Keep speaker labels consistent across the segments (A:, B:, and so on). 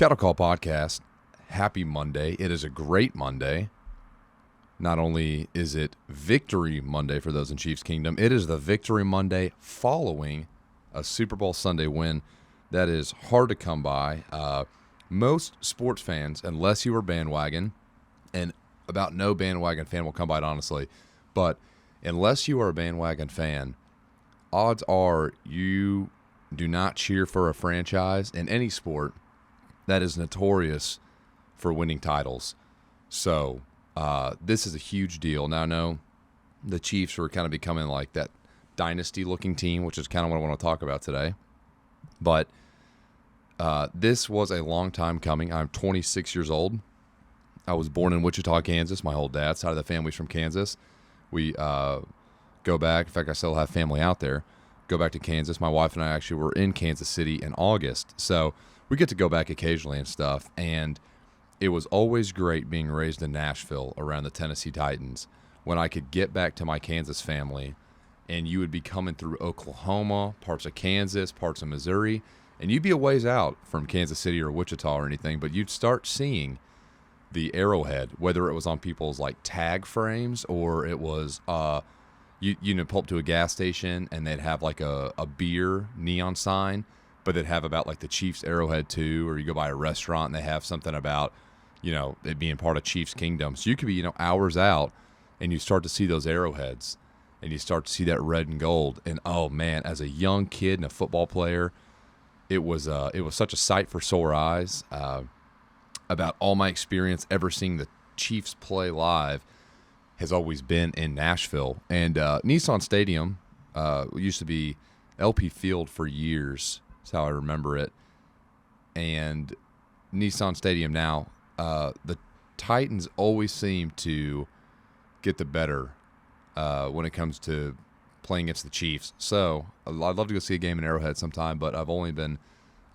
A: Cattle Call Podcast. Happy Monday. It is a great Monday. Not only is it Victory Monday for those in Chiefs Kingdom, it is the Victory Monday following a Super Bowl Sunday win that is hard to come by. Most sports fans, unless you are bandwagon, and about no bandwagon fan will come by it honestly, but unless you are a bandwagon fan, odds are you do not cheer for a franchise in any sport that is notorious for winning titles. So this is a huge deal. Now I know the Chiefs are kind of becoming like that dynasty-looking team, which is kind of what I want to talk about today. But this was a long time coming. I'm 26 years old. I was born in Wichita, Kansas. My whole dad's side of the family's from Kansas. We go back. In fact, I still have family out there. Go back to Kansas. My wife and I actually were in Kansas City in August. So we get to go back occasionally and stuff. And it was always great being raised in Nashville around the Tennessee Titans when I could get back to my Kansas family and you would be coming through Oklahoma, parts of Kansas, parts of Missouri, and you'd be a ways out from Kansas City or Wichita or anything, but you'd start seeing the arrowhead, whether it was on people's like tag frames or it was you pull up to a gas station and they'd have like a beer neon sign, but they'd have about like the Chiefs arrowhead too, or you go by a restaurant and they have something about, it being part of Chiefs Kingdom. So you could be, hours out and you start to see those arrowheads and you start to see that red and gold. And oh man, as a young kid and a football player, it was such a sight for sore eyes. About all my experience ever seeing the Chiefs play live has always been in Nashville. And Nissan Stadium used to be LP Field for years. That's how I remember it. And Nissan Stadium now, the Titans always seem to get the better when it comes to playing against the Chiefs. So I'd love to go see a game in Arrowhead sometime, but I've only been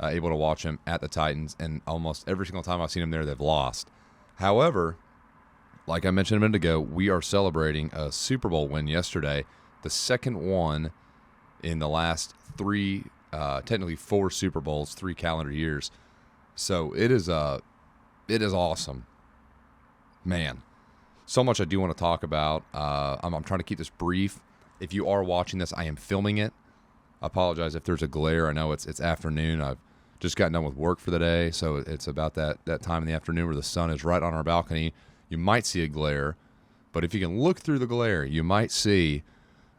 A: able to watch them at the Titans, and almost every single time I've seen them there, they've lost. However, like I mentioned a minute ago, we are celebrating a Super Bowl win yesterday, the second one in the last technically four Super Bowls, 3 calendar years. So it is awesome. Man, so much I do want to talk about. I'm trying to keep this brief. If you are watching this, I am filming it. I apologize if there's a glare. I know it's afternoon. I've just gotten done with work for the day, so it's about that time in the afternoon where the sun is right on our balcony. You might see a glare, but if you can look through the glare, you might see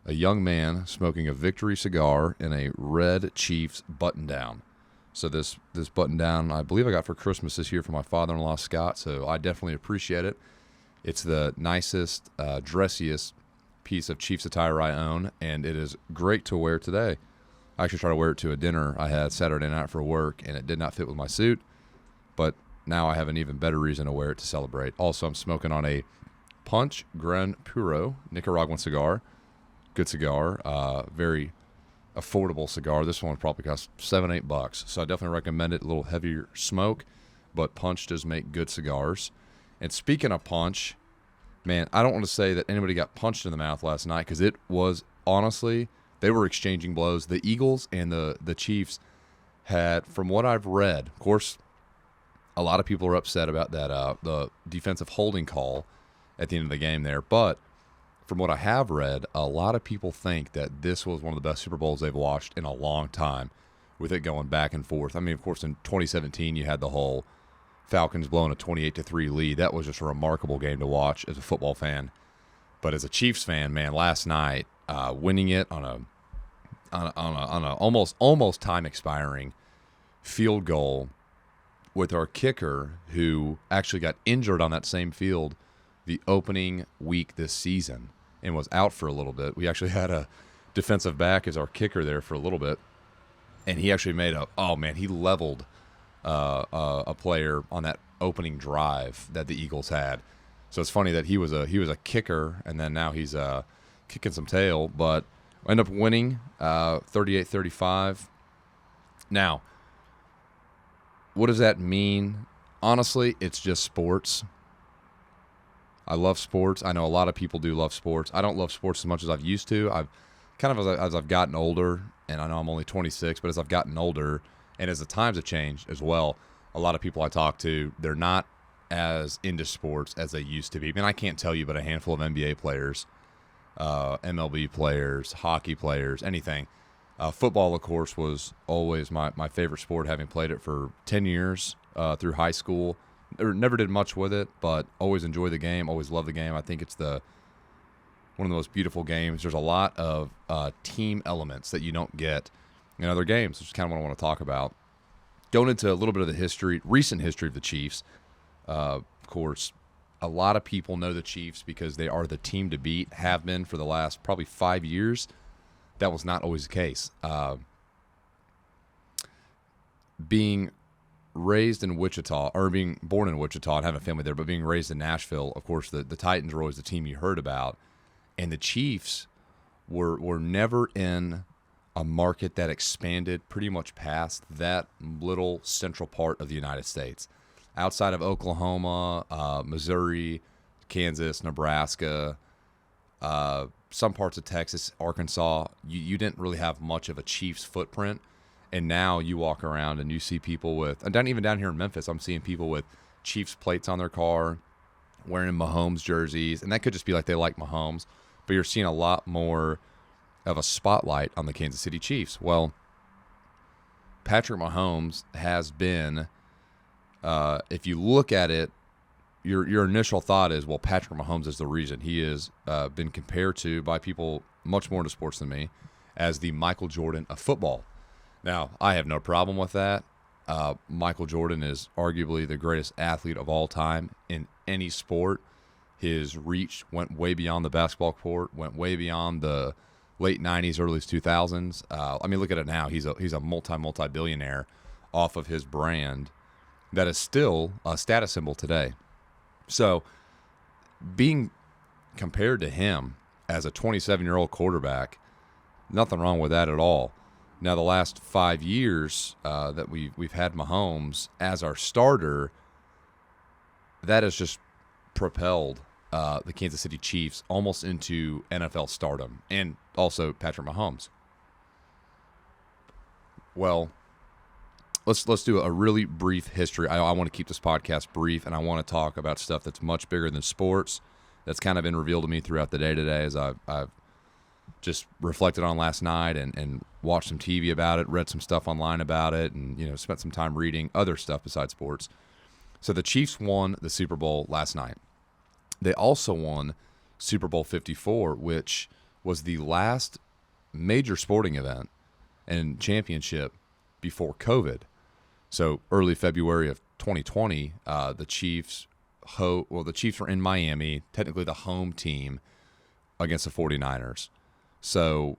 A: a young man smoking a Victory cigar in a red Chiefs button-down. So this button-down, I believe I got for Christmas this year from my father-in-law, Scott, so I definitely appreciate it. It's the nicest, dressiest piece of Chiefs attire I own, and it is great to wear today. I actually tried to wear it to a dinner I had Saturday night for work, and it did not fit with my suit, but now I have an even better reason to wear it to celebrate. Also, I'm smoking on a Punch Gran Puro Nicaraguan cigar. Good cigar, very affordable cigar. This one probably costs $7-8, so I definitely recommend it. A little heavier smoke, but Punch does make good cigars. And speaking of Punch, man, I don't want to say that anybody got punched in the mouth last night because it was, honestly, they were exchanging blows. The Eagles and the Chiefs had, from what I've read, of course, a lot of people are upset about that the defensive holding call at the end of the game there. But from what I have read, a lot of people think that this was one of the best Super Bowls they've watched in a long time with it going back and forth. I mean, of course, in 2017, you had the whole Falcons blowing a 28-3 lead. That was just a remarkable game to watch as a football fan. But as a Chiefs fan, man, last night, winning it on a almost time expiring field goal with our kicker, who actually got injured on that same field the opening week this season and was out for a little bit. We actually had a defensive back as our kicker there for a little bit, and he actually he leveled a player on that opening drive that the Eagles had. So it's funny that he was a kicker, and then now he's kicking some tail, but end up winning 38-35. Now, what does that mean? Honestly, it's just sports. I love sports. I know a lot of people do love sports. I don't love sports as much as I've used to. I've kind of, as I've gotten older, and I know I'm only 26, but as I've gotten older, and as the times have changed as well, a lot of people I talk to, they're not as into sports as they used to be. I mean, I can't tell you but a handful of NBA players, MLB players, hockey players, anything. Football, of course, was always my favorite sport, having played it for 10 years through high school. Never did much with it, but always enjoy the game, always love the game. I think it's one of the most beautiful games. There's a lot of team elements that you don't get in other games, which is kind of what I want to talk about. Going into a little bit of the recent history of the Chiefs. Of course, a lot of people know the Chiefs because they are the team to beat, have been for the last probably 5 years. That was not always the case. Being raised in Wichita, or being born in Wichita and having a family there, but being raised in Nashville, of course, the Titans were always the team you heard about. And the Chiefs were never in a market that expanded pretty much past that little central part of the United States. Outside of Oklahoma, Missouri, Kansas, Nebraska, some parts of Texas, Arkansas, you didn't really have much of a Chiefs footprint. And now you walk around and you see people with, and even down here in Memphis, I'm seeing people with Chiefs plates on their car, wearing Mahomes jerseys. And that could just be like they like Mahomes. But you're seeing a lot more of a spotlight on the Kansas City Chiefs. Well, Patrick Mahomes has been, if you look at it, your initial thought is, well, Patrick Mahomes is the reason. He has been compared to, by people much more into sports than me, as the Michael Jordan of football. Now, I have no problem with that. Michael Jordan is arguably the greatest athlete of all time in any sport. His reach went way beyond the basketball court, went way beyond the late 90s, early 2000s. I mean, look at it now. He's a multi-billionaire off of his brand that is still a status symbol today. So being compared to him as a 27-year-old quarterback, nothing wrong with that at all. Now, the last 5 years that we've had Mahomes as our starter, that has just propelled the Kansas City Chiefs almost into NFL stardom, and also Patrick Mahomes. Well, let's do a really brief history. I want to keep this podcast brief, and I want to talk about stuff that's much bigger than sports. That's kind of been revealed to me throughout the day today as I've just reflected on last night and watched some TV about it, read some stuff online about it, and spent some time reading other stuff besides sports. So the Chiefs won the Super Bowl last night. They also won Super Bowl 54, which was the last major sporting event and championship before COVID. So early February of 2020, the Chiefs were in Miami, technically the home team, against the 49ers. So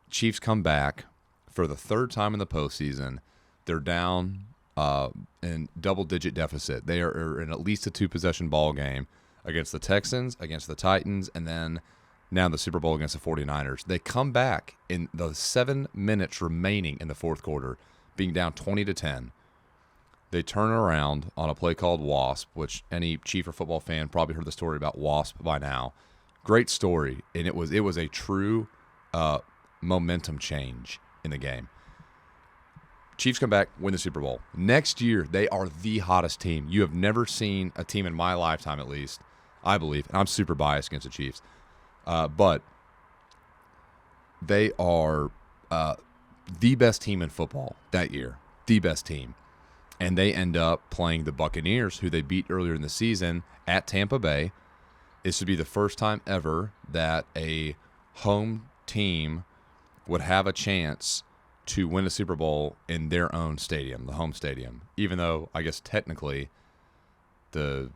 A: Chiefs come back for the third time in the postseason. They're down in double-digit deficit. They are in at least a two-possession ball game against the Texans, against the Titans, and then now the Super Bowl against the 49ers. They come back in the 7 minutes remaining in the fourth quarter, being down 20-10. They turn around on a play called Wasp, which any Chief or football fan probably heard the story about Wasp by now. Great story, and it was a true momentum change in the game. Chiefs come back, win the Super Bowl. Next year, they are the hottest team. You have never seen a team in my lifetime, at least, I believe, and I'm super biased against the Chiefs, but they are the best team in football that year, the best team. And they end up playing the Buccaneers, who they beat earlier in the season at Tampa Bay. This would be the first time ever that a home team would have a chance to win a Super Bowl in their own stadium, the home stadium. Even though, I guess, technically, the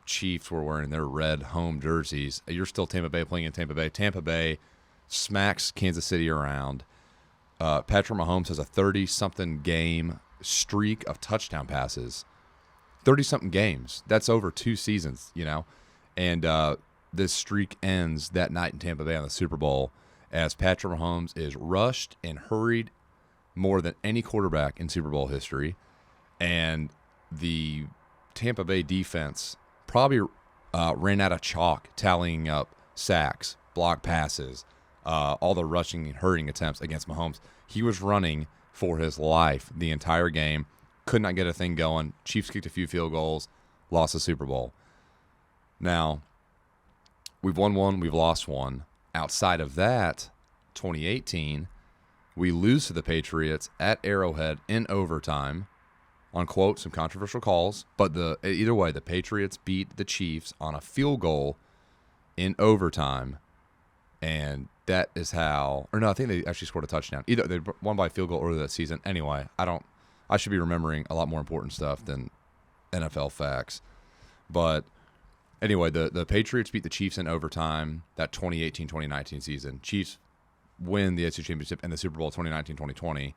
A: Chiefs were wearing their red home jerseys. You're still Tampa Bay playing in Tampa Bay. Tampa Bay smacks Kansas City around. Patrick Mahomes has a 30-something game streak of touchdown passes. 30-something games. That's over 2 seasons, And this streak ends that night in Tampa Bay on the Super Bowl as Patrick Mahomes is rushed and hurried more than any quarterback in Super Bowl history. And the Tampa Bay defense probably ran out of chalk tallying up sacks, block passes, all the rushing and hurrying attempts against Mahomes. He was running for his life the entire game. Could not get a thing going. Chiefs kicked a few field goals, lost the Super Bowl. Now, we've won one, we've lost one. Outside of that, 2018, we lose to the Patriots at Arrowhead in overtime on, quote, some controversial calls. But either way, the Patriots beat the Chiefs on a field goal in overtime. And that is how – or no, I think they actually scored a touchdown. Either they won by a field goal earlier that season. Anyway, I should be remembering a lot more important stuff than NFL facts. But anyway, the Patriots beat the Chiefs in overtime that 2018-2019 season. Chiefs win the AFC Championship and the Super Bowl 2019-2020.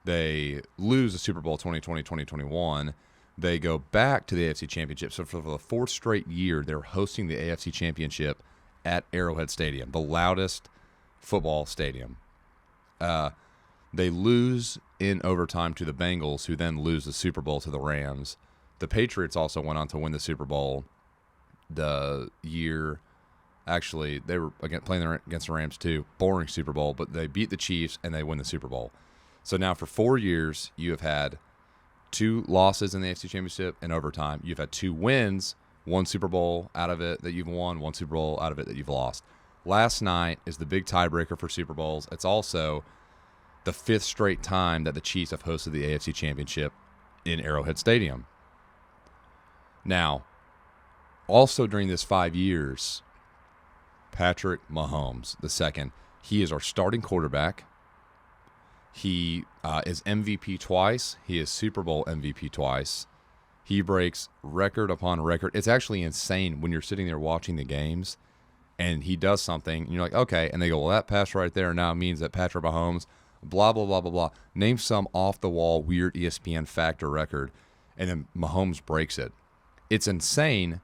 A: They lose the Super Bowl 2020-2021. They go back to the AFC Championship. So for the fourth straight year, they're hosting the AFC Championship at Arrowhead Stadium, the loudest football stadium. They lose in overtime to the Bengals, who then lose the Super Bowl to the Rams. The Patriots also went on to win the Super Bowl the year. Actually, they were playing against the Rams too. Boring Super Bowl, but they beat the Chiefs and they win the Super Bowl. So now for 4 years, you have had 2 losses in the AFC Championship in overtime. You've had 2 wins, 1 Super Bowl out of it that you've won, 1 Super Bowl out of it that you've lost. Last night is the big tiebreaker for Super Bowls. It's also the 5th straight time that the Chiefs have hosted the AFC Championship in Arrowhead Stadium. Now, also during this 5 years, Patrick Mahomes II, he is our starting quarterback. He is MVP twice. He is Super Bowl MVP twice. He breaks record upon record. It's actually insane when you're sitting there watching the games and he does something and you're like, okay. And they go, well, that pass right there now means that Patrick Mahomes, blah, blah, blah, blah, blah. Name some off-the-wall, weird ESPN factor record. And then Mahomes breaks it. It's insane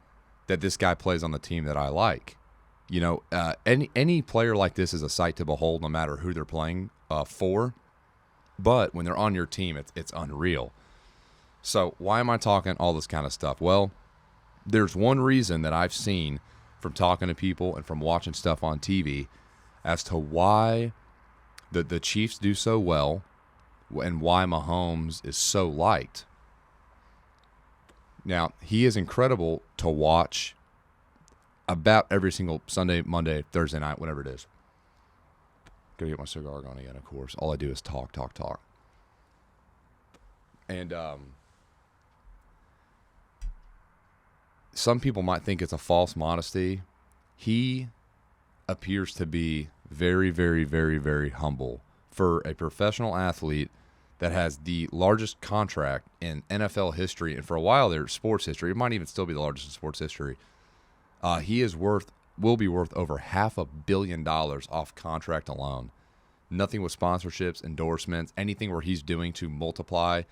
A: that this guy plays on the team that I like. You know, any player like this is a sight to behold no matter who they're playing for. But when they're on your team, it's unreal. So why am I talking all this kind of stuff? Well, there's one reason that I've seen from talking to people and from watching stuff on TV as to why the Chiefs do so well and why Mahomes is so liked. Now, he is incredible to watch about every single Sunday, Monday, Thursday night, whatever it is. Gotta get my cigar going again, of course. All I do is talk. And some people might think it's a false modesty. He appears to be very, very, very, very humble for a professional athlete that has the largest contract in NFL history, and for a while there, sports history. It might even still be the largest in sports history. He will be worth over $500 million off contract alone. Nothing with sponsorships, endorsements, anything where he's doing to multiply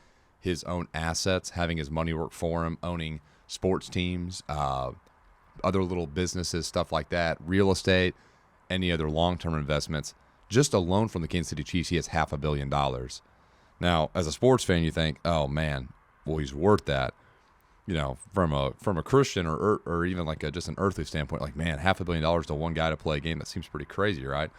A: his own assets, having his money work for him, owning sports teams, other little businesses, stuff like that, real estate, any other long-term investments. Just alone from the Kansas City Chiefs, he has $500 million. Now, as a sports fan, you think, oh man, well, he's worth that. You know, from a Christian or even like just an earthly standpoint, like, man, $500 million to one guy to play a game, that seems pretty crazy, right?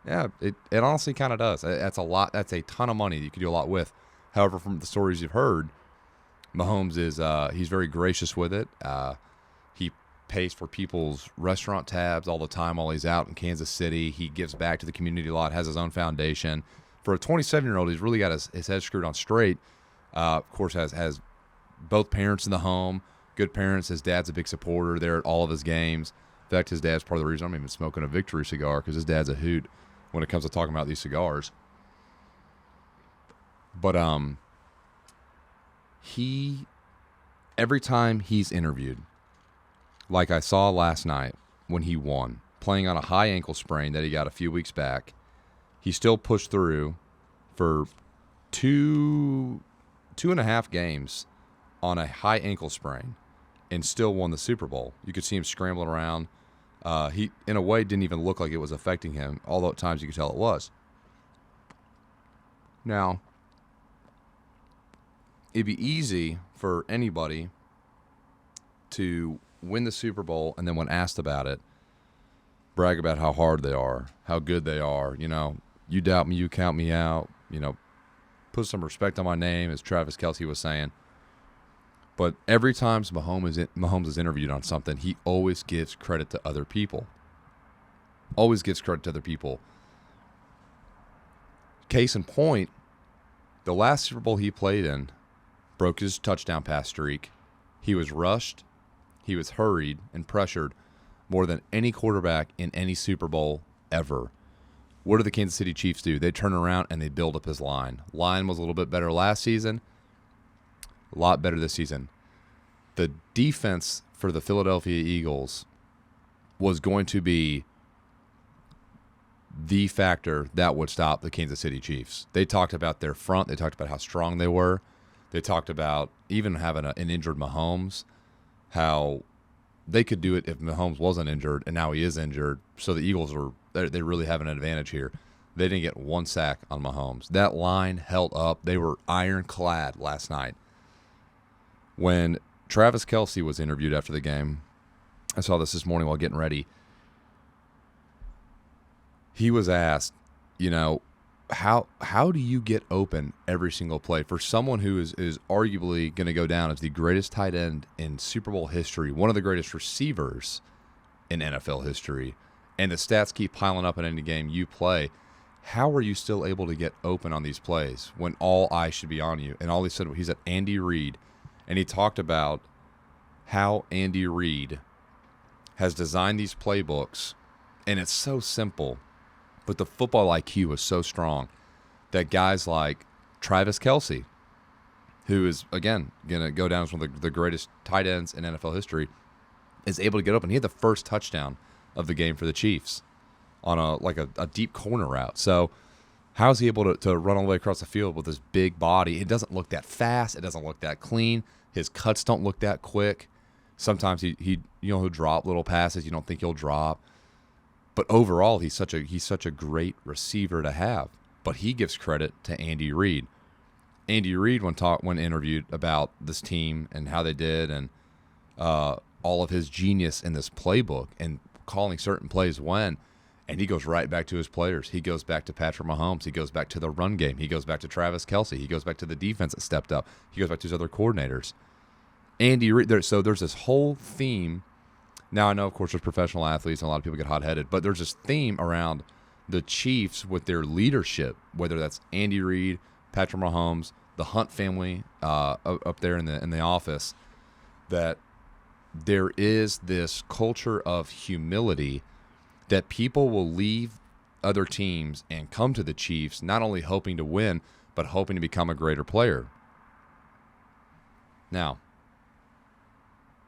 A: Yeah, it honestly kind of does. That's a lot. That's a ton of money that you could do a lot with. However, from the stories you've heard, Mahomes is he's very gracious with it. He pays for people's restaurant tabs all the time while he's out in Kansas City. He gives back to the community a lot, has his own foundation. For a 27-year-old, he's really got his head screwed on straight. Of course, has both parents in the home, good parents. His dad's a big supporter there at all of his games. In fact, his dad's part of the reason I'm even smoking a Victory cigar, because his dad's a hoot when it comes to talking about these cigars. But every time he's interviewed, like I saw last night when he won, playing on a high ankle sprain that he got a few weeks back, he still pushed through for two and a half games on a high ankle sprain and still won the Super Bowl. You could see him scrambling around. He, in a way, didn't even look like it was affecting him, although at times you could tell it was. Now, it'd be easy for anybody to win the Super Bowl and then when asked about it, brag about how hard they are, how good they are. You know, you doubt me, you count me out. You know, put some respect on my name, as Travis Kelce was saying. But every time Mahomes is interviewed on something, he always gives credit to other people. Always gives credit to other people. Case in point, the last Super Bowl he played in broke his touchdown pass streak. He was rushed, he was hurried and pressured more than any quarterback in any Super Bowl ever. What do the Kansas City Chiefs do? They turn around and they build up his line. Line was a little bit better last season, a lot better this season. The defense for the Philadelphia Eagles was going to be the factor that would stop the Kansas City Chiefs. They talked about their front. They talked about how strong they were. They talked about even having an injured Mahomes, how they could do it if Mahomes wasn't injured, and now he is injured. So the Eagles they really have an advantage here. They didn't get one sack on Mahomes. That line held up. They were ironclad last night. When Travis Kelce was interviewed after the game, I saw this morning while getting ready. He was asked, how do you get open every single play? For someone who is arguably going to go down as the greatest tight end in Super Bowl history, one of the greatest receivers in NFL history, and the stats keep piling up in any game you play, how are you still able to get open on these plays when all eyes should be on you? And all he said, he's at Andy Reid, and he talked about how Andy Reid has designed these playbooks, and it's so simple. But the football IQ is so strong that guys like Travis Kelce, who is, again, going to go down as one of the greatest tight ends in NFL history, is able to get open. He had the first touchdown of the game for the Chiefs on a deep corner route. So how is he able to run all the way across the field with his big body? It doesn't look that fast. It doesn't look that clean. His cuts don't look that quick. Sometimes he'll drop little passes you don't think he'll drop. But overall, he's such a great receiver to have. But he gives credit to Andy Reid. Andy Reid, when interviewed about this team and how they did, and all of his genius in this playbook and calling certain plays when, and he goes right back to his players. He goes back to Patrick Mahomes. He goes back to the run game. He goes back to Travis Kelce. He goes back to the defense that stepped up. He goes back to his other coordinators. Andy Reid. So there's this whole theme. Now, I know, of course, there's professional athletes and a lot of people get hot-headed, but there's this theme around the Chiefs with their leadership, whether that's Andy Reid, Patrick Mahomes, the Hunt family up there in the office, that there is this culture of humility that people will leave other teams and come to the Chiefs not only hoping to win, but hoping to become a greater player. Now,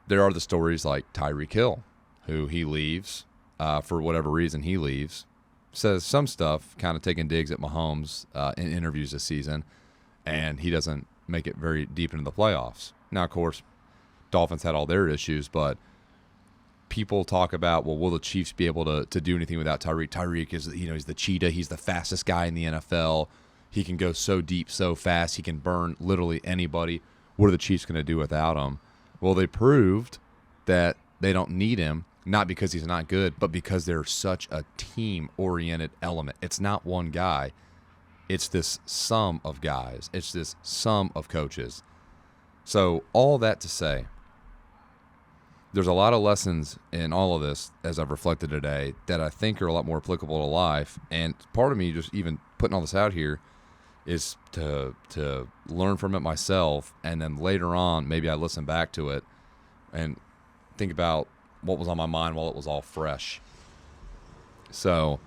A: there are the stories like Tyreek Hill, who he leaves for whatever reason he leaves, says some stuff, kind of taking digs at Mahomes in interviews this season, and he doesn't make it very deep into the playoffs. Now, of course, Dolphins had all their issues, but people talk about, well, will the Chiefs be able to do anything without Tyreek? Tyreek is, he's the cheetah. He's the fastest guy in the NFL. He can go so deep, so fast. He can burn literally anybody. What are the Chiefs going to do without him? Well, they proved that they don't need him, not because he's not good, but because they're such a team-oriented element. It's not one guy. It's this sum of guys. It's this sum of coaches. So all that to say, there's a lot of lessons in all of this, as I've reflected today, that I think are a lot more applicable to life. And part of me just even putting all this out here is to learn from it myself, and then later on maybe I listen back to it and think about what was on my mind while it was all fresh. So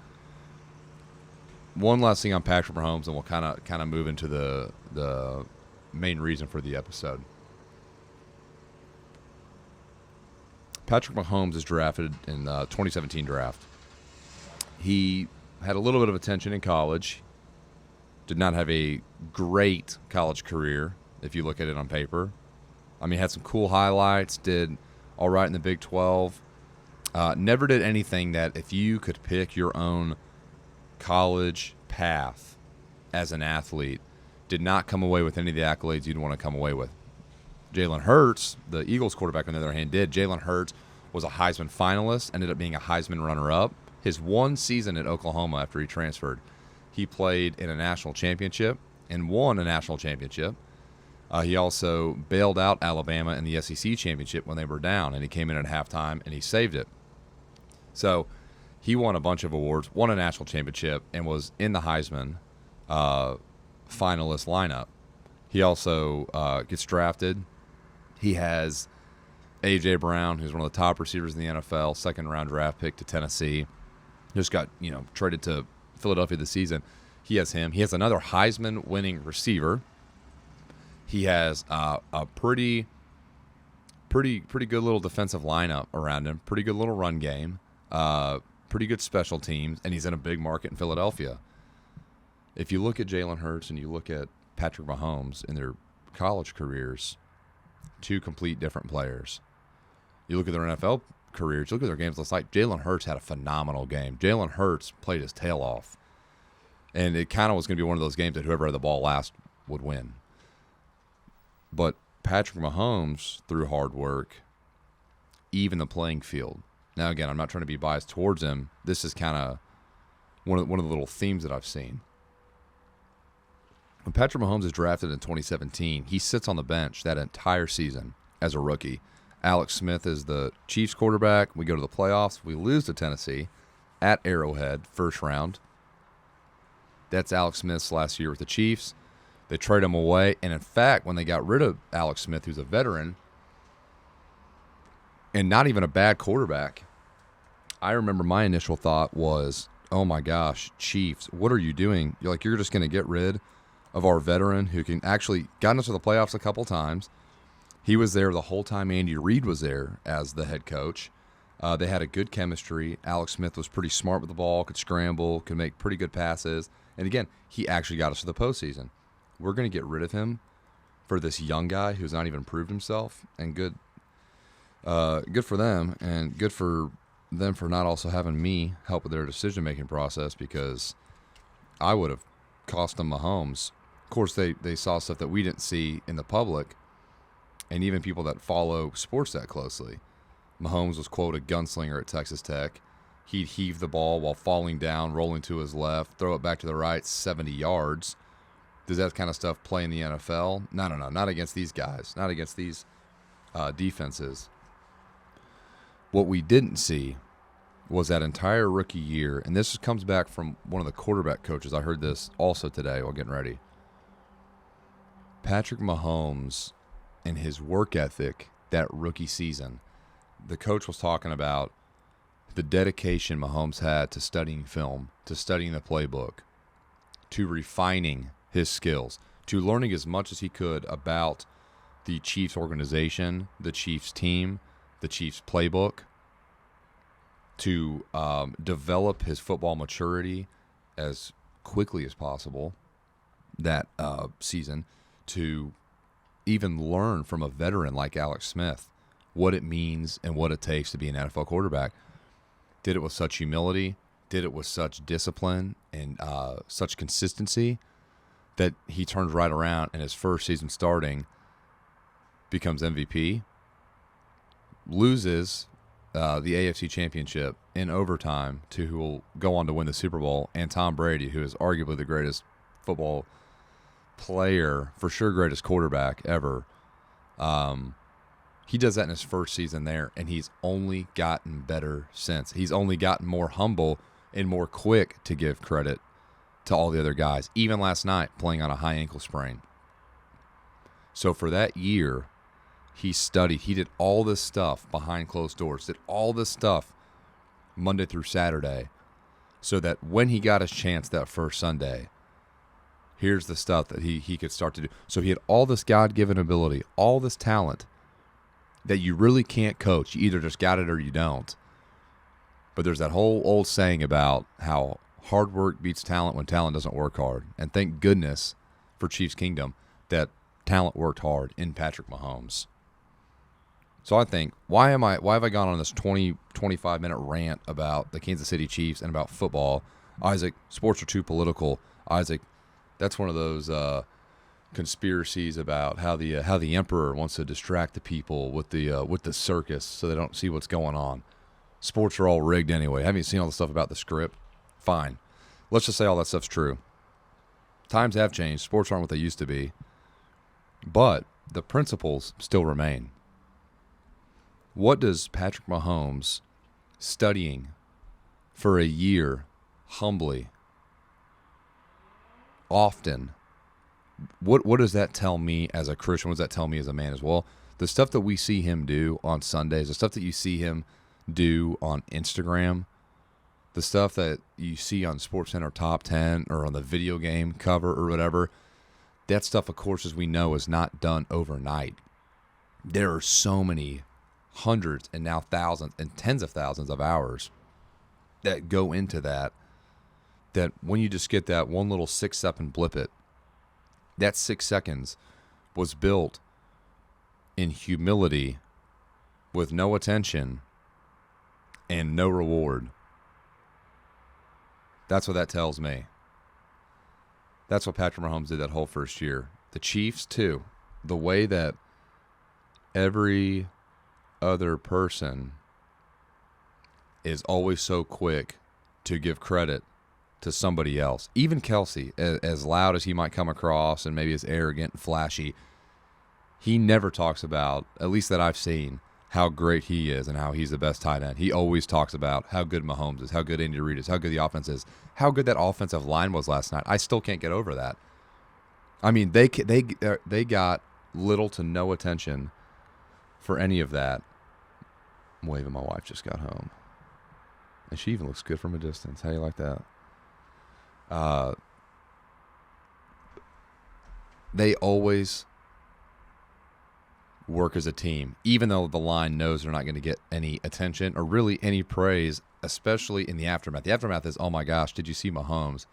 A: one last thing on Patrick Mahomes, and we'll kind of move into the main reason for the episode. Patrick Mahomes is drafted in the 2017 draft. He had a little bit of attention in college. Did not have a great college career, if you look at it on paper. I mean, had some cool highlights, did all right in the Big 12. Never did anything that if you could pick your own college path as an athlete, did not come away with any of the accolades you'd want to come away with. Jalen Hurts, the Eagles quarterback, on the other hand, did. Jalen Hurts was a Heisman finalist, ended up being a Heisman runner-up. His one season at Oklahoma after he transferred, he played in a national championship and won a national championship. He also bailed out Alabama in the SEC championship when they were down, and he came in at halftime and he saved it. So he won a bunch of awards, won a national championship, and was in the Heisman finalist lineup. He also gets drafted. He has A.J. Brown, who's one of the top receivers in the NFL, second-round draft pick to Tennessee. Just got traded to Philadelphia this season. He has him. He has another Heisman-winning receiver. He has a pretty good little defensive lineup around him. Pretty good little run game. Pretty good special teams, and he's in a big market in Philadelphia. If you look at Jalen Hurts and you look at Patrick Mahomes in their college careers, two complete different players. You look at their NFL careers, you look at their games last night, Jalen Hurts had a phenomenal game. Jalen Hurts played his tail off. And it kind of was going to be one of those games that whoever had the ball last would win. But Patrick Mahomes, through hard work, even the playing field. Now, again, I'm not trying to be biased towards him. This is kind of one of the little themes that I've seen. When Patrick Mahomes is drafted in 2017, he sits on the bench that entire season as a rookie. Alex Smith is the Chiefs quarterback. We go to the playoffs. We lose to Tennessee at Arrowhead, first round. That's Alex Smith's last year with the Chiefs. They trade him away. And, in fact, when they got rid of Alex Smith, who's a veteran, and not even a bad quarterback, I remember my initial thought was, oh, my gosh, Chiefs, what are you doing? You're just going to get rid of our veteran who can actually got us to the playoffs a couple times. He was there the whole time Andy Reid was there as the head coach. They had a good chemistry. Alex Smith was pretty smart with the ball, could scramble, could make pretty good passes. And, again, he actually got us to the postseason. We're going to get rid of him for this young guy who's not even proved himself. And good for them, and good for them for not also having me help with their decision-making process, because I would have cost them Mahomes. Of course, they saw stuff that we didn't see in the public, and even people that follow sports that closely. Mahomes was, quote, a gunslinger at Texas Tech. He'd heave the ball while falling down, rolling to his left, throw it back to the right, 70 yards. Does that kind of stuff play in the NFL? No, not against these guys, not against these defenses. What we didn't see was that entire rookie year, and this comes back from one of the quarterback coaches. I heard this also today while getting ready. Patrick Mahomes and his work ethic that rookie season, the coach was talking about the dedication Mahomes had to studying film, to studying the playbook, to refining his skills, to learning as much as he could about the Chiefs organization, the Chiefs team, the Chiefs playbook, to develop his football maturity as quickly as possible that season, to even learn from a veteran like Alex Smith what it means and what it takes to be an NFL quarterback. Did it with such humility, did it with such discipline and such consistency that he turns right around and his first season starting becomes MVP, loses the AFC Championship in overtime to who will go on to win the Super Bowl, and Tom Brady, who is arguably the greatest football player, for sure greatest quarterback ever. He does that in his first season there, and he's only gotten better since. He's only gotten more humble and more quick to give credit to all the other guys, even last night playing on a high ankle sprain. So for that year, he studied. He did all this stuff behind closed doors, did all this stuff Monday through Saturday, so that when he got his chance that first Sunday, here's the stuff that he could start to do. So he had all this God-given ability, all this talent that you really can't coach. You either just got it or you don't. But there's that whole old saying about how hard work beats talent when talent doesn't work hard. And thank goodness for Chiefs Kingdom that talent worked hard in Patrick Mahomes. So I think, why have I gone on this 25-minute rant about the Kansas City Chiefs and about football? Isaac, sports are too political. Isaac, that's one of those conspiracies about how the emperor wants to distract the people with the circus so they don't see what's going on. Sports are all rigged anyway. Haven't you seen all the stuff about the script? Fine. Let's just say all that stuff's true. Times have changed. Sports aren't what they used to be. But the principles still remain. What does Patrick Mahomes studying for a year humbly, often, what does that tell me as a Christian? What does that tell me as a man as well? The stuff that we see him do on Sundays, the stuff that you see him do on Instagram, the stuff that you see on SportsCenter Top 10 or on the video game cover or whatever, that stuff, of course, as we know, is not done overnight. There are so many hundreds and now thousands and tens of thousands of hours that go into that when you just get that one little 6-second blip it, that 6 seconds was built in humility with no attention and no reward. That's what that tells me. That's what Patrick Mahomes did that whole first year. The Chiefs, too. The way that every other person is always so quick to give credit to somebody else. Even Kelsey, as loud as he might come across and maybe as arrogant and flashy, he never talks about, at least that I've seen, how great he is and how he's the best tight end. He always talks about how good Mahomes is, how good Andy Reid is, how good the offense is, how good that offensive line was last night. I still can't get over that. I mean, they got little to no attention for any of that. I'm waving. My wife just got home. And she even looks good from a distance. How do you like that? They always work as a team, even though the line knows they're not going to get any attention or really any praise, especially in the aftermath. The aftermath is, oh my gosh, did you see Mahomes?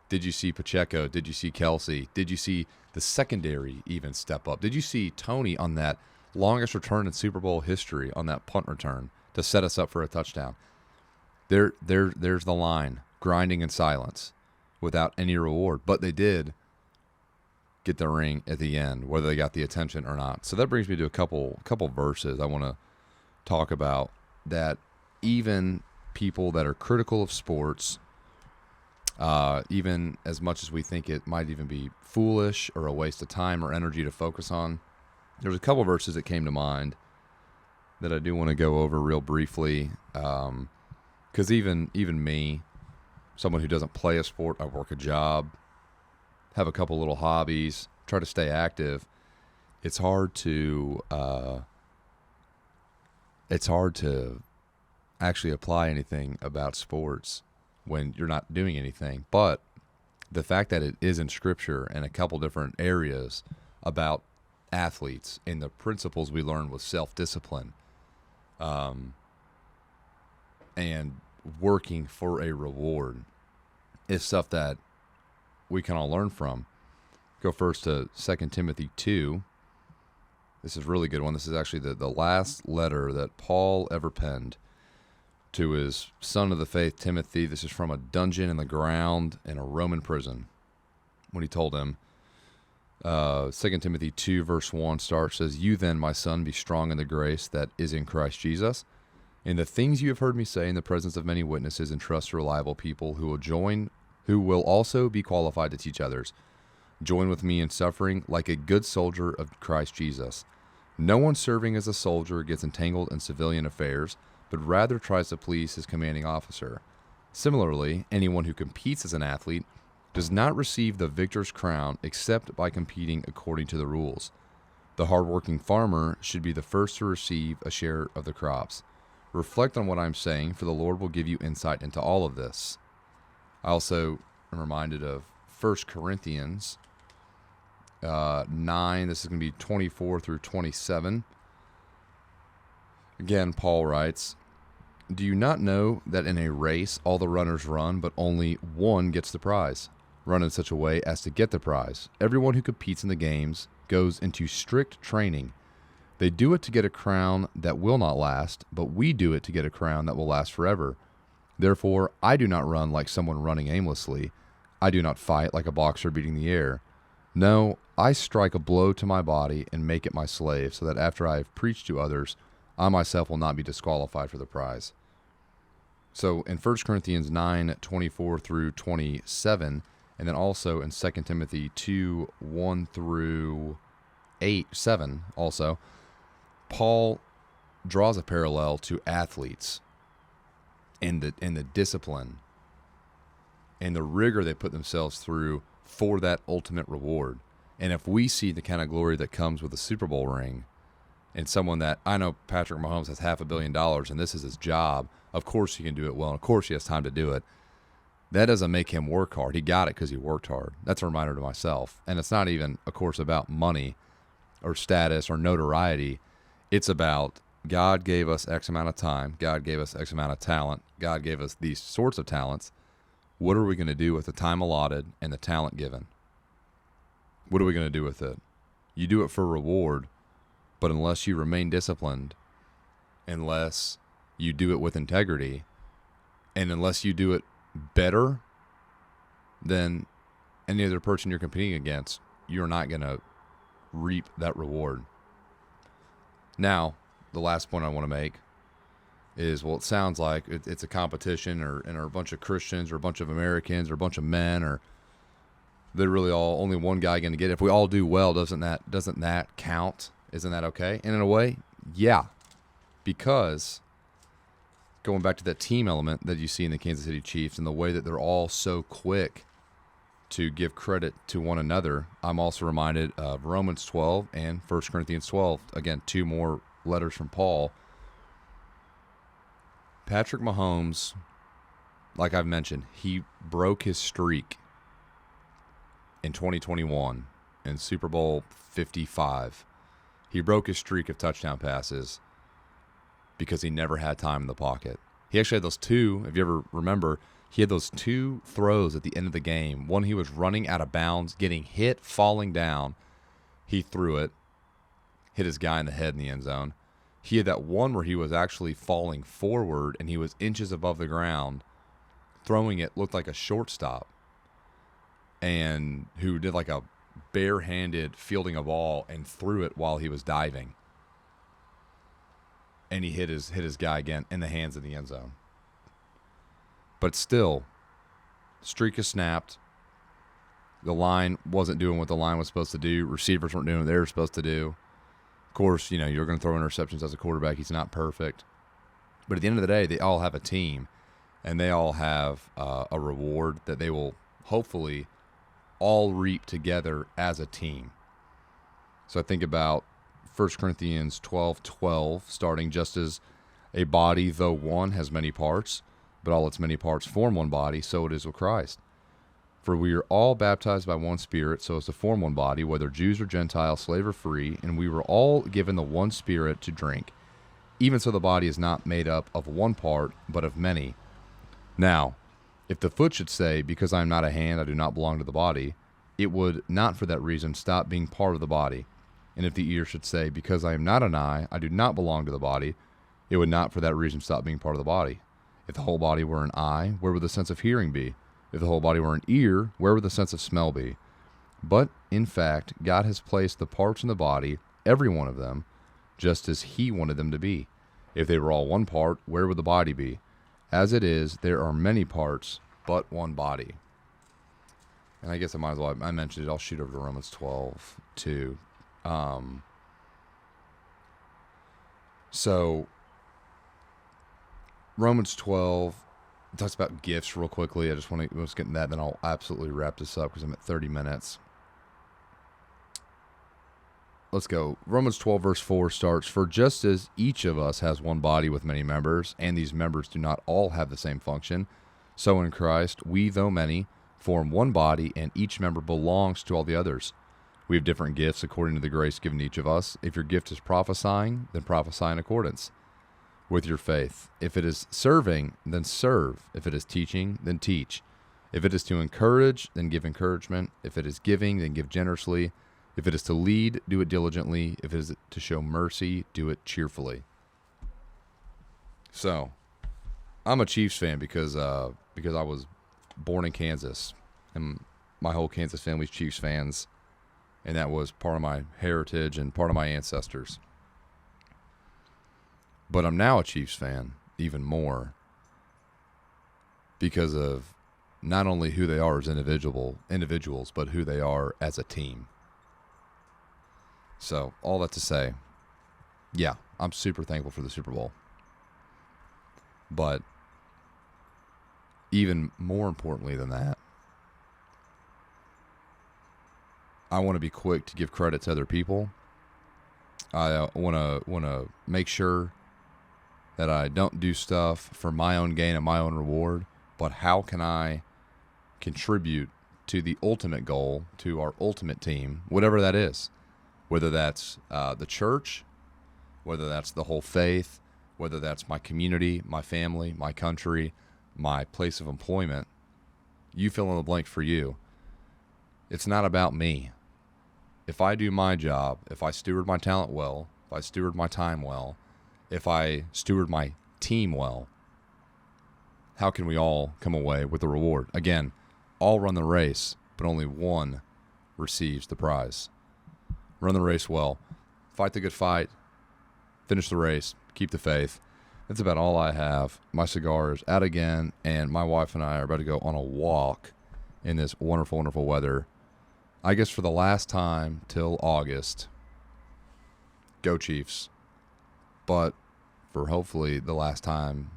A: Did you see Pacheco? Did you see Kelsey? Did you see the secondary even step up? Did you see Tony on that longest return in Super Bowl history on that punt return to set us up for a touchdown? There's the line, grinding in silence without any reward. But they did get the ring at the end, whether they got the attention or not. So that brings me to a couple verses I want to talk about, that even people that are critical of sports, even as much as we think it might even be foolish or a waste of time or energy to focus on, there's a couple verses that came to mind that I do want to go over real briefly, because even me, someone who doesn't play a sport, I work a job, have a couple little hobbies, try to stay active, it's hard to actually apply anything about sports when you're not doing anything. But the fact that it is in Scripture and a couple different areas about athletes and the principles we learn with self-discipline, and working for a reward is stuff that we can all learn from. Go first to 2 Timothy 2. This is a really good one. This is actually the last letter that Paul ever penned to his son of the faith, Timothy. This is from a dungeon in the ground in a Roman prison, when he told him, 2 Timothy 2 verse 1 starts, says, "You then, my son, be strong in the grace that is in Christ Jesus. In the things you have heard me say in the presence of many witnesses, entrust to reliable people who will also be qualified to teach others. Join with me in suffering like a good soldier of Christ Jesus. No one serving as a soldier gets entangled in civilian affairs, but rather tries to please his commanding officer. Similarly, anyone who competes as an athlete does not receive the victor's crown except by competing according to the rules. The hardworking farmer should be the first to receive a share of the crops. Reflect on what I'm saying, for the Lord will give you insight into all of this." I also am reminded of 1 Corinthians 9. This is going to be 24 through 27. Again, Paul writes, "Do you not know that in a race all the runners run, but only one gets the prize? Run in such a way as to get the prize. Everyone who competes in the games goes into strict training. They do it to get a crown that will not last, but we do it to get a crown that will last forever. Therefore, I do not run like someone running aimlessly. I do not fight like a boxer beating the air. No, I strike a blow to my body and make it my slave, so that after I have preached to others, I myself will not be disqualified for the prize." So in 1 Corinthians 9, 24 through 27, And then also in 2 Timothy 2, 1 through 7 also, Paul draws a parallel to athletes in the discipline and the rigor they put themselves through for that ultimate reward. And if we see the kind of glory that comes with a Super Bowl ring, and someone that, I know Patrick Mahomes has $500 million and this is his job, of course he can do it well, and of course he has time to do it. That doesn't make him work hard. He got it because he worked hard. That's a reminder to myself. And it's not even, of course, about money or status or notoriety. It's about God gave us X amount of time. God gave us X amount of talent. God gave us these sorts of talents. What are we going to do with the time allotted and the talent given? What are we going to do with it? You do it for reward, but unless you remain disciplined, unless you do it with integrity, and unless you do it better than any other person you're competing against, you're not going to reap that reward. Now, the last point I want to make is, well, it sounds like it's a competition, or a bunch of Christians or a bunch of Americans or a bunch of men, or they're really all only one guy going to get it. If we all do well, doesn't that count? Isn't that okay? And in a way, yeah, because going back to that team element that you see in the Kansas City Chiefs and the way that they're all so quick to give credit to one another, I'm also reminded of Romans 12 and 1 Corinthians 12. Again, two more letters from Paul. Patrick Mahomes, like I've mentioned, he broke his streak in 2021 in Super Bowl 55. He broke his streak of touchdown passes because he never had time in the pocket. He actually had those two, if you ever remember, he had those two throws at the end of the game. One, he was running out of bounds, getting hit, falling down. He threw it, hit his guy in the head in the end zone. He had that one where he was actually falling forward and he was inches above the ground, throwing it, looked like a shortstop, and who did like a barehanded fielding a ball and threw it while he was diving. And he hit his guy again in the hands of the end zone. But still, streak is snapped. The line wasn't doing what the line was supposed to do. Receivers weren't doing what they were supposed to do. Of course, you're going to throw interceptions as a quarterback. He's not perfect. But at the end of the day, they all have a team, and they all have a reward that they will hopefully all reap together as a team. So I think about 1 Corinthians 12:12, starting, just as a body, though one, has many parts, but all its many parts form one body, so it is with Christ. For we are all baptized by one Spirit, so as to form one body, whether Jews or Gentiles, slave or free, and we were all given the one Spirit to drink. Even so, the body is not made up of one part, but of many. Now, if the foot should say, because I am not a hand, I do not belong to the body, it would not for that reason stop being part of the body. And if the ear should say, because I am not an eye, I do not belong to the body, it would not for that reason stop being part of the body. If the whole body were an eye, where would the sense of hearing be? If the whole body were an ear, where would the sense of smell be? But, in fact, God has placed the parts in the body, every one of them, just as He wanted them to be. If they were all one part, where would the body be? As it is, there are many parts, but one body. And I guess I might as well, I mentioned it, I'll shoot over to Romans 12, too. So, Romans 12 talks about gifts real quickly. I just want to get into that, then I'll absolutely wrap this up because I'm at 30 minutes. Let's go. Romans 12 verse 4 starts, for just as each of us has one body with many members, and these members do not all have the same function, so in Christ we, though many, form one body, and each member belongs to all the others. We have different gifts according to the grace given to each of us. If your gift is prophesying, then prophesy in accordance with your faith. If it is serving, then serve. If it is teaching, then teach. If it is to encourage, then give encouragement. If it is giving, then give generously. If it is to lead, do it diligently. If it is to show mercy, do it cheerfully. So, I'm a Chiefs fan because I was born in Kansas, and my whole Kansas family's Chiefs fans, and that was part of my heritage and part of my ancestors. But I'm now a Chiefs fan even more because of not only who they are as individuals, but who they are as a team. So all that to say, yeah, I'm super thankful for the Super Bowl. But even more importantly than that, I want to be quick to give credit to other people. I want to make sure that I don't do stuff for my own gain and my own reward, but how can I contribute to the ultimate goal, to our ultimate team, whatever that is, whether that's the church, whether that's the whole faith, whether that's my community, my family, my country, my place of employment. You fill in the blank for you. It's not about me. If I do my job, if I steward my talent well, if I steward my time well, if I steward my team well, how can we all come away with the reward? Again, all run the race, but only one receives the prize. Run the race well. Fight the good fight. Finish the race. Keep the faith. That's about all I have. My cigar is out again, and my wife and I are about to go on a walk in this wonderful, wonderful weather. I guess for the last time till August. Go Chiefs. But for hopefully the last time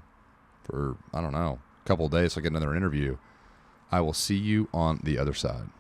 A: for, I don't know, a couple of days so I get another interview. I will see you on the other side.